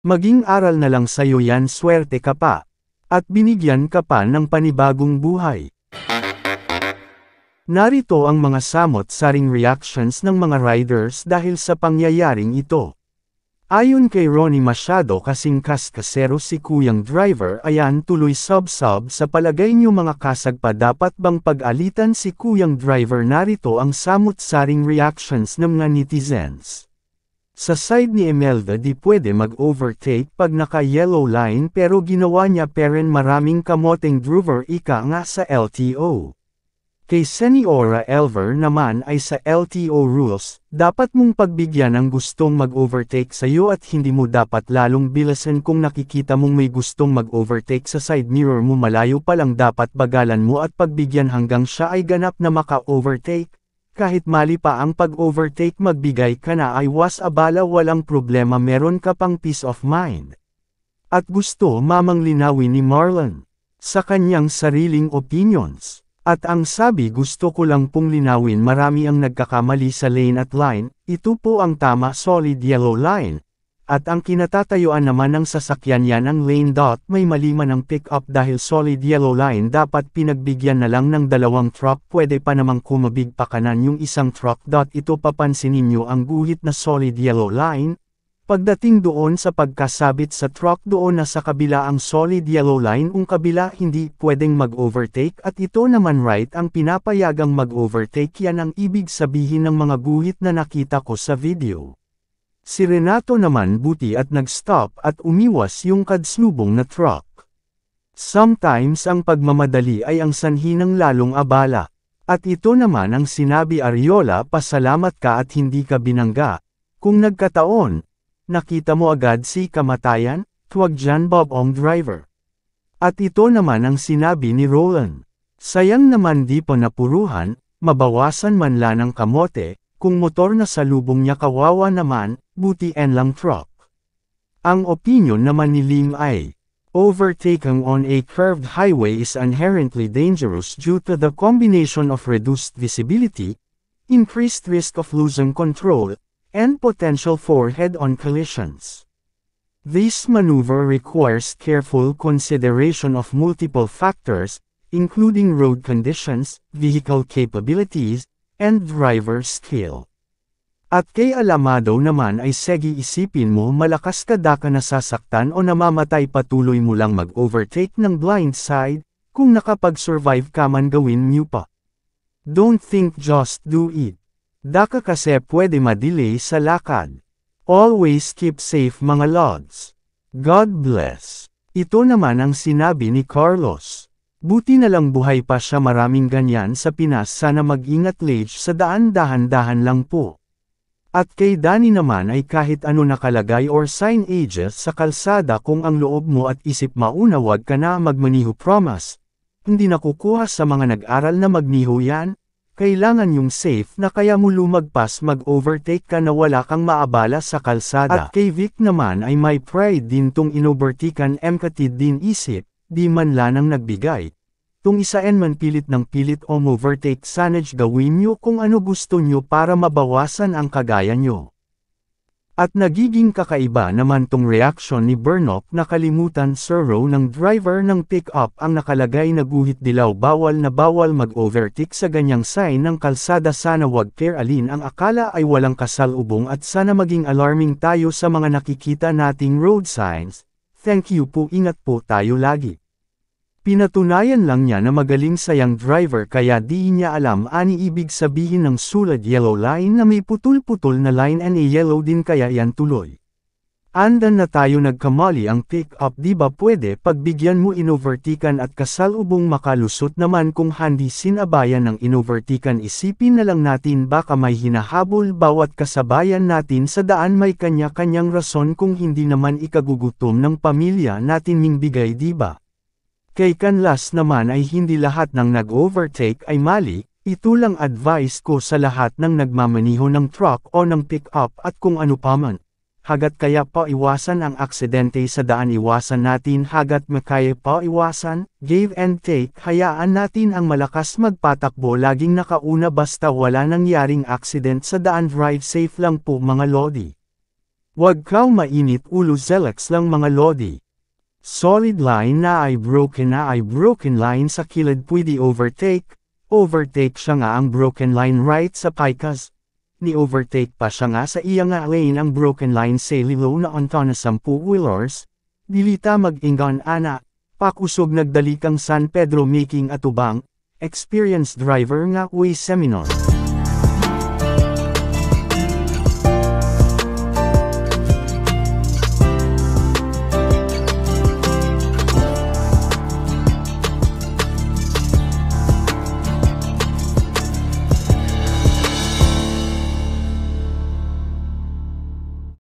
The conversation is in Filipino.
Maging aral na lang sa'yo yan, swerte ka pa. At binigyan ka pa ng panibagong buhay. Narito ang mga samot-saring reactions ng mga riders dahil sa pangyayaring ito. Ayon kay Ronnie Machado, kasing kaskasero si Kuyang Driver, ayan tuloy sub-sub sa palagay niyo mga kasag pa, dapat bang pag-alitan si Kuyang Driver? Narito ang samot-saring reactions ng mga netizens. Sa side ni Imelda, di pwede mag-overtake pag naka-yellow line pero ginawa niya peren, maraming kamoteng driver ika nga sa LTO. Kay Seniora Elver naman ay sa LTO rules, dapat mong pagbigyan ang gustong mag-overtake sa'yo at hindi mo dapat lalong bilasan. Kung nakikita mong may gustong mag-overtake sa side mirror mo, malayo pa lang dapat bagalan mo at pagbigyan hanggang siya ay ganap na maka-overtake. Kahit mali pa ang pag-overtake, magbigay ka na, ay was abala, walang problema, meron ka pang peace of mind. At gusto mamang linawin ni Marlon sa kanyang sariling opinions. At ang sabi, gusto ko lang pong linawin, marami ang nagkakamali sa lane at line, ito po ang tama, solid yellow line. At ang kinatatayuan naman ng sasakyan yan ang lane dot, may mali man ang pick up dahil solid yellow line, dapat pinagbigyan na lang ng dalawang truck, pwede pa namang kumabig pa kanan yung isang truck dot. Ito papansinin nyo ang guhit na solid yellow line. Pagdating doon sa pagkasabit sa truck, doon na sa kabila ang solid yellow line, ang kabila hindi pwedeng mag-overtake, at ito naman right ang pinapayagang mag-overtake. Yan ang ibig sabihin ng mga guhit na nakita ko sa video. Si Renato naman buti at nag-stop at umiwas yung kadslubong na truck. Sometimes ang pagmamadali ay ang sanhi ng lalong abala. At ito naman ang sinabi Ariola, pasalamat ka at hindi ka binangga. Kung nagkataon, nakita mo agad si kamatayan, tuwag dyan Bob-ong Driver. At ito naman ang sinabi ni Roland. Sayang naman di pa napuruhan, mabawasan man lang ng kamote, kung motor na salubong niya kawawa naman, buti en lang truck. Ang opinion naman ni Lim ay, overtaking on a curved highway is inherently dangerous due to the combination of reduced visibility, increased risk of losing control, and potential for head-on collisions. This maneuver requires careful consideration of multiple factors, including road conditions, vehicle capabilities, and driver skill. At kay Alamado naman ay sige, isipin mo, malakas ka da ka nasasaktan o namamatay, patuloy mo lang mag-overtake ng blind side, kung nakapag-survive ka man gawin niyo pa. Don't think, just do it. Daka kasi pwede ma-delay sa lakad. Always keep safe mga lods. God bless. Ito naman ang sinabi ni Carlos. Buti na lang buhay pa siya, maraming ganyan sa Pinas, sana mag-ingat Lage sa daan, dahan-dahan lang po. At kay Danny naman ay kahit ano nakalagay or sign ages sa kalsada, kung ang loob mo at isip mauna, wag ka na magmaniho, promise. Hindi nakukuha sa mga nag-aral na magniho yan. Kailangan yung safe na kaya mo lumagpas, mag-overtake ka na wala kang maabala sa kalsada. At kay Vic naman ay may pride din tong inovertikan, emkatid din isip, di man lanang nagbigay. Tung isaen man pilit ng pilit o overtake, sanaj gawin nyo kung ano gusto nyo para mabawasan ang kagaya nyo. At nagiging kakaiba naman tong reaksyon ni Burnok, nakalimutan siro ng driver ng pick-up ang nakalagay na guhit dilaw, bawal na bawal mag-overtake sa ganyang sign ng kalsada, sana wag alin ang akala ay walang kasalubong at sana maging alarming tayo sa mga nakikita nating road signs. Thank you po, ingat po tayo lagi. Pinatunayan lang niya na magaling sayang driver kaya di niya alam ani ibig sabihin ng sulat yellow line na may putol-putol na line and a yellow din kaya yan tuloy. Andan na tayo nagkamali ang pick up, di ba pwede pagbigyan mo inovertikan at kasalubong makalusot naman, kung hindi sinabayan ng inovertikan, isipin na lang natin baka may hinahabol bawat kasabayan natin sa daan, may kanya-kanyang rason, kung hindi naman ikagugutom ng pamilya natin mingbigay, di ba? Kay Canlas naman ay hindi lahat ng nag-overtake ay mali, ito lang advice ko sa lahat ng nagmamaniho ng truck o ng pick-up at kung ano pa man. Hagat kaya pa iwasan ang aksidente sa daan, iwasan natin, hagat makaya pa iwasan, give and take, hayaan natin ang malakas magpatakbo, laging nakauna basta wala nangyaring accident sa daan, drive safe lang po mga lodi. Wag kaw mainit ulo Zelex lang mga lodi. Solid line na ay broken line sa kilid pwede overtake siya nga ang broken line right sa pikas. Ni overtake pa siya nga sa iya nga lane ang broken line sa lilo na onto na 10-wheelers, dilita mag-ingan ana, pakusog nagdali kang San Pedro making atubang, experienced driver nga way seminar.